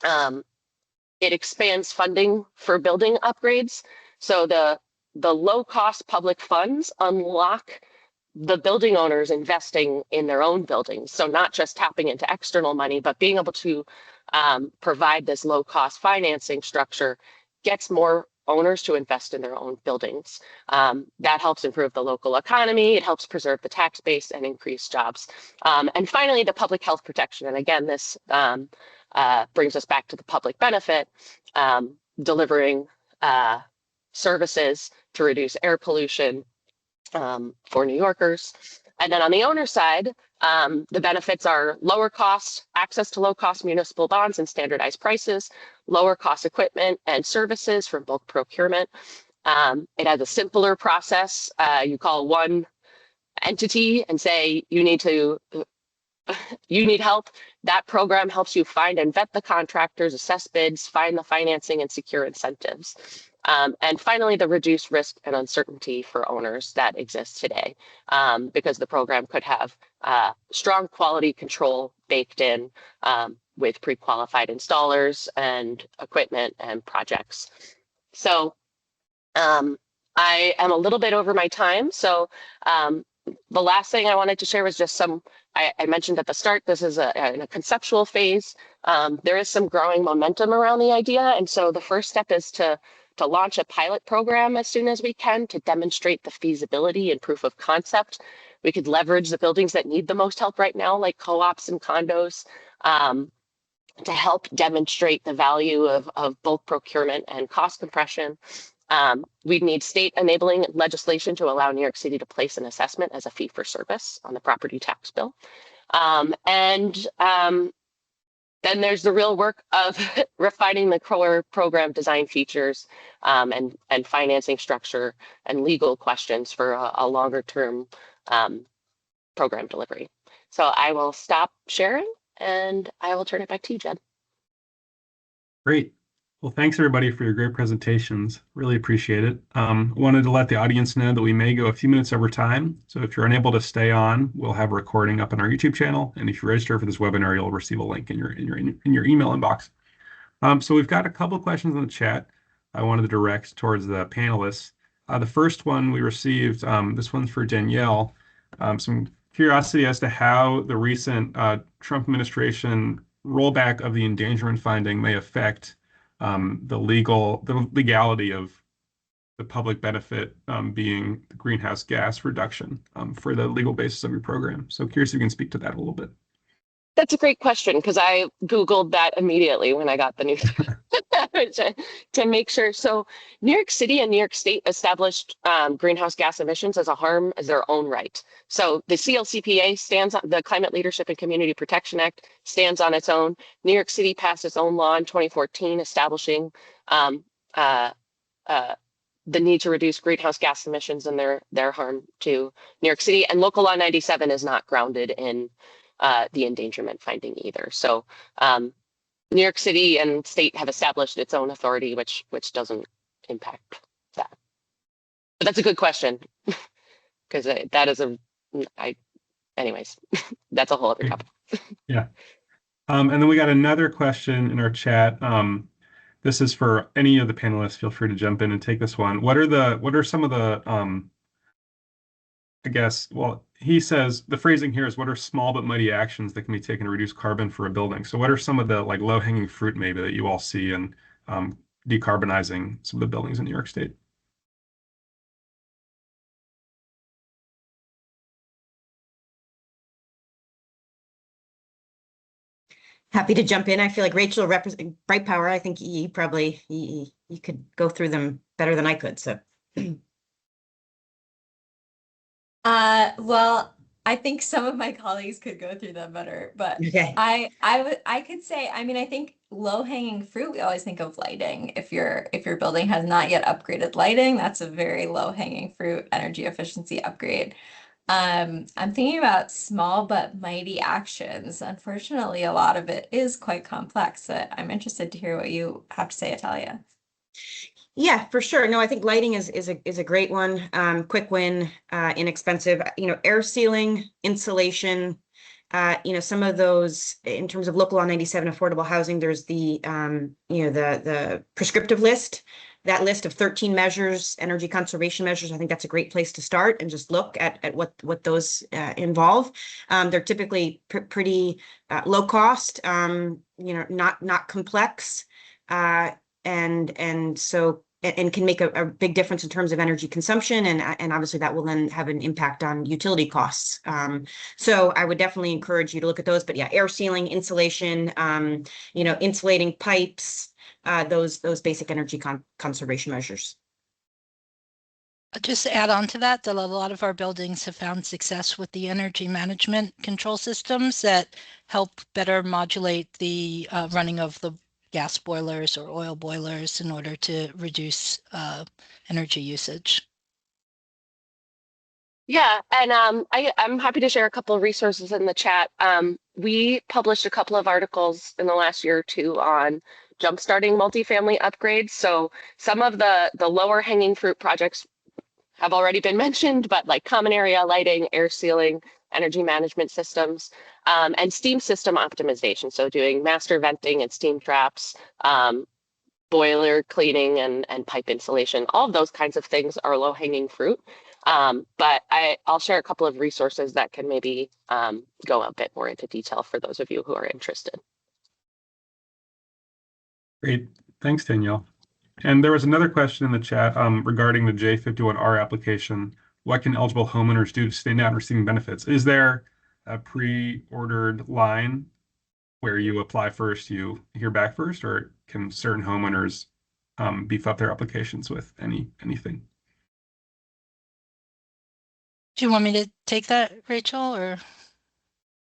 It expands funding for building upgrades. So the low-cost public funds unlock the building owners investing in their own buildings. So not just tapping into external money, but being able to provide this low-cost financing structure gets more owners to invest in their own buildings. That helps improve the local economy. It helps preserve the tax base and increase jobs. And finally, the public health protection. And again, this brings us back to the public benefit, delivering services to reduce air pollution for New Yorkers. And then on the owner side, the benefits are lower cost, access to low cost municipal bonds and standardized prices, lower cost equipment and services from bulk procurement. It has a simpler process. You call one entity and say, you need help. That program helps you find and vet the contractors, assess bids, find the financing, and secure incentives. And finally, the reduced risk and uncertainty for owners that exists today, because the program could have strong quality control baked in with pre-qualified installers and equipment and projects. So I am a little bit over my time. So the last thing I wanted to share was just I mentioned at the start, this is in a conceptual phase. There is some growing momentum around the idea. And so the first step is to launch a pilot program as soon as we can to demonstrate the feasibility and proof of concept. We could leverage the buildings that need the most help right now, like co-ops and condos, to help demonstrate the value of both procurement and cost compression. We'd need state enabling legislation to allow New York City to place an assessment as a fee for service on the property tax bill. Then there's the real work of refining the core program design features and financing structure and legal questions for a longer term program delivery. So I will stop sharing and I will turn it back to you, Jed. Great. Well, thanks everybody for your great presentations. Really appreciate it. Wanted to let the audience know that we may go a few minutes over time. So if you're unable to stay on, we'll have a recording up on our YouTube channel. And if you register for this webinar, you'll receive a link in your email inbox. So we've got a couple of questions in the chat I wanted to direct towards the panelists. The first one we received, this one's for Danielle, some curiosity as to how the recent Trump administration rollback of the endangerment finding may affect the legality of the public benefit being the greenhouse gas reduction for the legal basis of your program. So curious if you can speak to that a little bit. That's a great question because I Googled that immediately when I got the news to make sure. So New York City and New York State established greenhouse gas emissions as a harm as their own right. So the CLCPA stands on the Climate Leadership and Community Protection Act stands on its own. New York City passed its own law in 2014 establishing the need to reduce greenhouse gas emissions and their harm to New York City. And Local Law 97 is not grounded in the endangerment finding either. So New York City and state have established its own authority, which doesn't impact that. But that's a good question because that is anyways, that's a whole other topic. Yeah. And then we got another question in our chat. This is for any of the panelists. Feel free to jump in and take this one. What are some of the I guess, well, he says the phrasing here is what are small but mighty actions that can be taken to reduce carbon for a building? So what are some of the like low-hanging fruit maybe that you all see in decarbonizing some of the buildings in New York State? Happy to jump in. I feel like Rachel represents Bright Power. I think you could go through them better than I could. So. Well, I think some of my colleagues could go through them better, but Okay. I could say, I mean, I think low-hanging fruit, we always think of lighting. If your building has not yet upgraded lighting, that's a very low-hanging fruit energy efficiency upgrade. I'm thinking about small but mighty actions. Unfortunately, a lot of it is quite complex. I'm interested to hear what you have to say, Atalia. Yeah, for sure. No, I think lighting is a great one. Quick win, inexpensive. Air sealing, insulation. Some of those in terms of Local Law 97 affordable housing. There's the the prescriptive list. That list of 13 measures, energy conservation measures. I think that's a great place to start and just look at what those involve. They're typically pretty low cost. Not complex. And so can make a big difference in terms of energy consumption, and obviously that will then have an impact on utility costs. So I would definitely encourage you to look at those. But yeah, air sealing, insulation, insulating pipes, those basic energy conservation measures. Just to add on to that a lot of our buildings have found success with the energy management control systems that help better modulate the running of the gas boilers or oil boilers in order to reduce energy usage. Yeah, and I'm happy to share a couple of resources in the chat. We published a couple of articles in the last year or two on jumpstarting multifamily upgrades. So some of the lower hanging fruit projects have already been mentioned, but like common area lighting, air sealing, energy management systems, and steam system optimization. So doing master venting and steam traps, boiler cleaning and pipe insulation, all of those kinds of things are low hanging fruit. But I'll share a couple of resources that can maybe go a bit more into detail for those of you who are interested. Great. Thanks, Danielle. And there was another question in the chat regarding the J51R application. What can eligible homeowners do to stand out in receiving benefits? Is there a pre-ordered line where you apply first, you hear back first, or can certain homeowners beef up their applications with anything? Do you want me to take that, Rachel, or?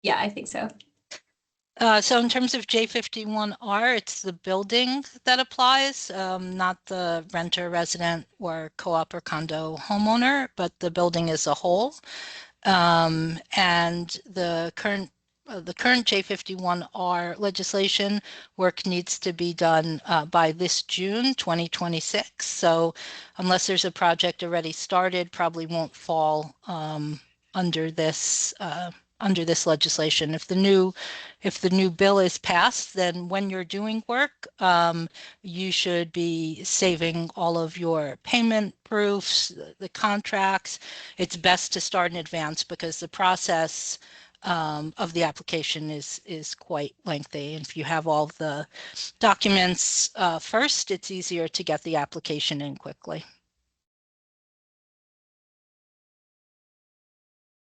Yeah, I think so. So in terms of J51R, it's the building that applies, not the renter, resident, or co-op or condo homeowner, but the building as a whole. And the current J51R legislation work needs to be done by this June 2026. So unless there's a project already started, probably won't fall under this legislation. If the new bill is passed, then when you're doing work, you should be saving all of your payment proofs, the contracts. It's best to start in advance because the process of the application is quite lengthy. And if you have all the documents first, it's easier to get the application in quickly.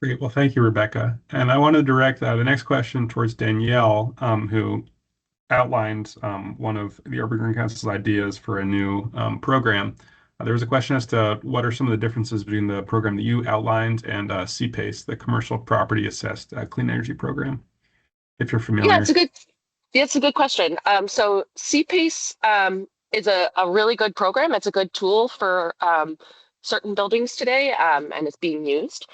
Great. Well, thank you, Rebecca. And I want to direct the next question towards Danielle, who outlined one of the Urban Green Council's ideas for a new program. There was a question as to what are some of the differences between the program that you outlined and CPACE, the Commercial Property Assessed Clean Energy Program, if you're familiar. Yeah, it's a good question. So CPACE is a really good program. It's a good tool for certain buildings today, and it's being used.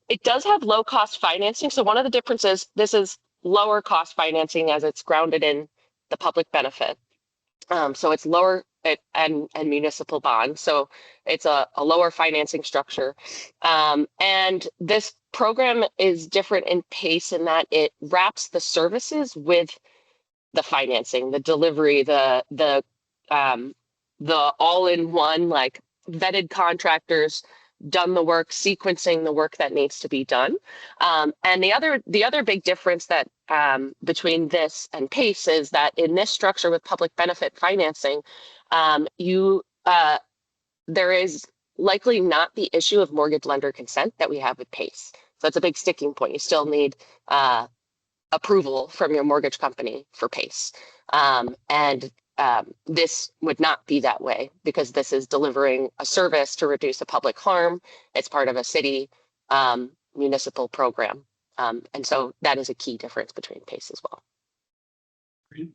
It does have low cost financing. So one of the differences, this is lower cost financing as it's grounded in the public benefit. So it's lower and municipal bonds. So it's a lower financing structure. And this program is different in pace in that it wraps the services with the financing, the delivery, the all-in-one, like vetted contractors, done the work, sequencing the work that needs to be done. And the other big difference that between this and PACE is that in this structure with public benefit financing, there is likely not the issue of mortgage lender consent that we have with PACE. So that's a big sticking point. You still need approval from your mortgage company for PACE. This would not be that way because this is delivering a service to reduce a public harm. It's part of a city municipal program. And so that is a key difference between PACE as well. Great.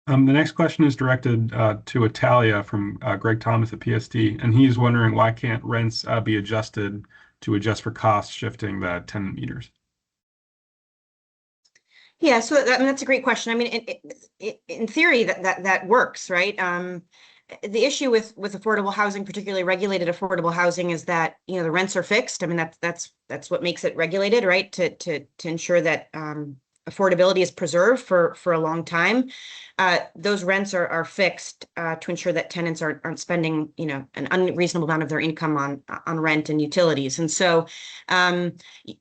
The next question is directed to Italia from Greg Thomas at PSD, and he's wondering why can't rents be adjusted to adjust for cost shifting the tenant meters? Yeah, so that's a great question. I mean, in theory, that works, right? The issue with affordable housing, particularly regulated affordable housing, is that the rents are fixed. I mean, that's what makes it regulated, right? To ensure that affordability is preserved for a long time. Those rents are fixed to ensure that tenants aren't spending an unreasonable amount of their income on rent and utilities. And so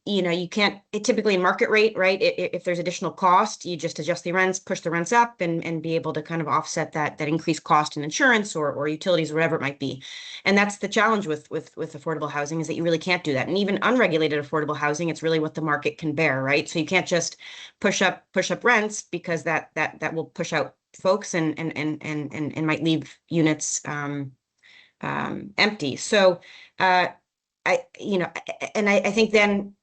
you can't typically in market rate, right? If there's additional cost, you just adjust the rents, push the rents up, and be able to kind of offset that increased cost in insurance or utilities, or whatever it might be. And that's the challenge with affordable housing, is that you really can't do that. And even unregulated affordable housing, it's really what the market can bear, right? So you can't just push up rents, because that will push out folks and might leave units empty. So I think then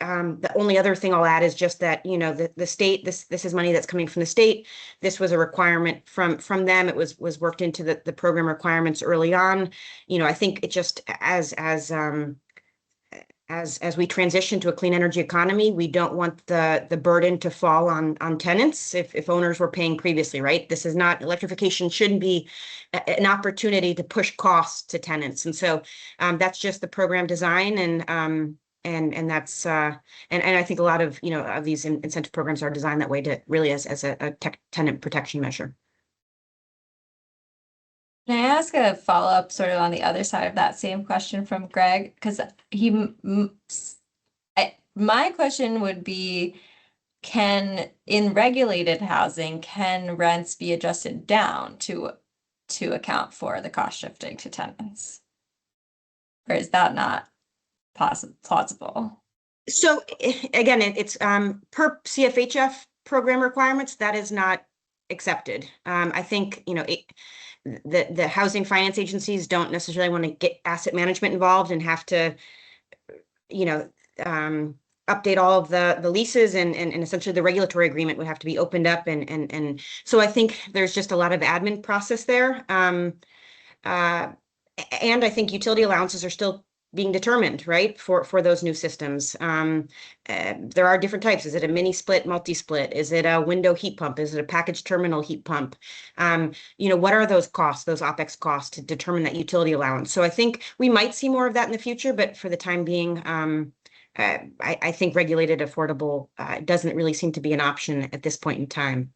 the only other thing I'll add is just that the state, this is money that's coming from the state. This was a requirement from them. It was worked into the program requirements early on. I think it just as as we transition to a clean energy economy, we don't want the burden to fall on tenants if owners were paying previously, right? This is not, electrification shouldn't be an opportunity to push costs to tenants. And so that's just the program design, and that's and I think a lot of of these incentive programs are designed that way, to really as a tenant protection measure. Can I ask a follow-up sort of on the other side of that same question from Greg? Because my question would be, in regulated housing, can rents be adjusted down to account for the cost shifting to tenants? Or is that not plausible? So again, it's per CFHF program requirements, that is not accepted. I think the housing finance agencies don't necessarily want to get asset management involved and have to update all of the leases, and essentially the regulatory agreement would have to be opened up, and so I think there's just a lot of admin process there. And I think utility allowances are still being determined, right, for those new systems. There are different types. Is it a mini split, multi-split? Is it a window heat pump? Is it a package terminal heat pump? What are those costs, those OpEx costs, to determine that utility allowance? So I think we might see more of that in the future, but for the time being, I think regulated affordable doesn't really seem to be an option at this point in time.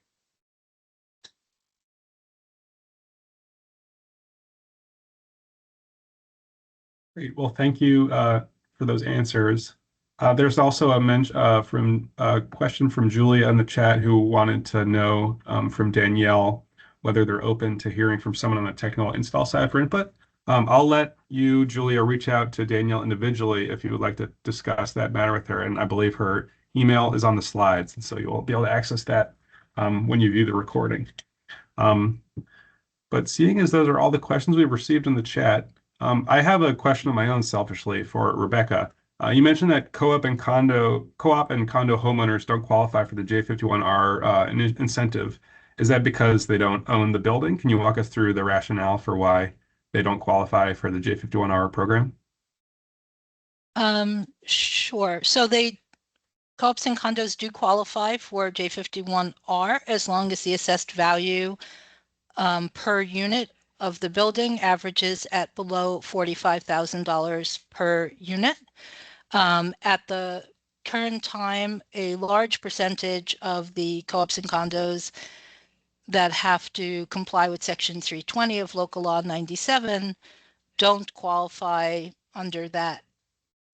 Great. Well, thank you for those answers. There's also a question from Julia in the chat, who wanted to know from Danielle whether they're open to hearing from someone on the technical install side for input. I'll let you, Julia, reach out to Danielle individually if you would like to discuss that matter with her. And I believe her email is on the slides, and so you'll be able to access that when you view the recording. But seeing as those are all the questions we've received in the chat, I have a question of my own, selfishly, for Rebecca. You mentioned that co-op and condo homeowners don't qualify for the J51R incentive. Is that because they don't own the building? Can you walk us through the rationale for why they don't qualify for the J51R program? Sure. So co-ops and condos do qualify for J51R as long as the assessed value per unit of the building averages at below $45,000 per unit. At the current time, a large percentage of the co-ops and condos that have to comply with Section 320 of Local Law 97 don't qualify under that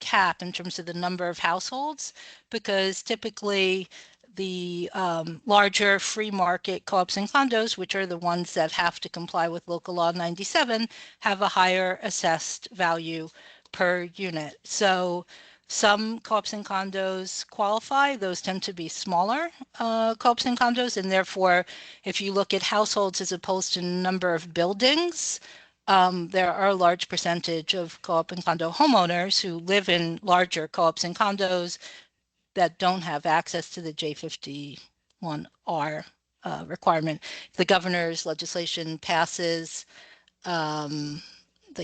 cap in terms of the number of households, because typically the larger free market co-ops and condos, which are the ones that have to comply with Local Law 97, have a higher assessed value per unit. So some co-ops and condos qualify. Those tend to be smaller co-ops and condos, and therefore, if you look at households as opposed to number of buildings, there are a large percentage of co-op and condo homeowners who live in larger co-ops and condos that don't have access to the J51R requirement. If the governor's legislation passes, the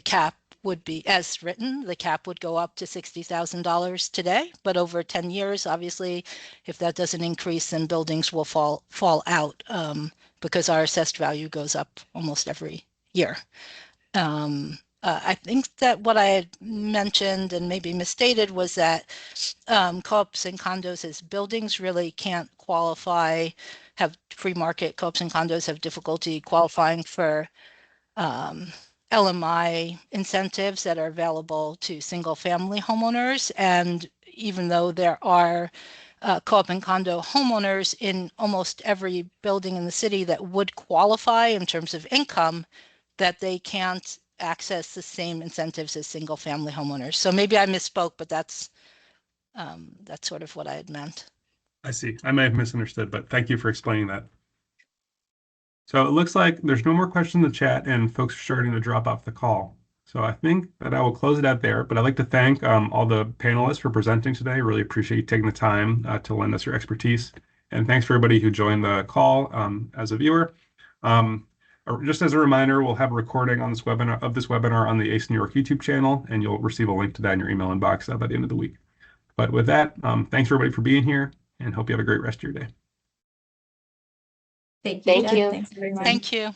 cap would be, as written, the cap would go up to $60,000 today, but over 10 years, obviously, if that doesn't increase, then buildings will fall out because our assessed value goes up almost every year. I think that what I had mentioned and maybe misstated was that co-ops and condos as buildings really can't qualify, have free market co-ops and condos have difficulty qualifying for LMI incentives that are available to single family homeowners. And even though there are co-op and condo homeowners in almost every building in the city that would qualify in terms of income, that they can't access the same incentives as single family homeowners. So maybe I misspoke, but that's sort of what I had meant. I see. I may have misunderstood, but thank you for explaining that. So it looks like there's no more questions in the chat, and folks are starting to drop off the call. So I think that I will close it out there, but I'd like to thank all the panelists for presenting today. Really appreciate you taking the time to lend us your expertise. And thanks for everybody who joined the call as a viewer. Just as a reminder, we'll have a recording on this webinar on the ACE New York YouTube channel, and you'll receive a link to that in your email inbox by the end of the week. But with that, thanks everybody for being here, and hope you have a great rest of your day. Thank you. Thank Jen. you. Thanks, everyone. Thank you.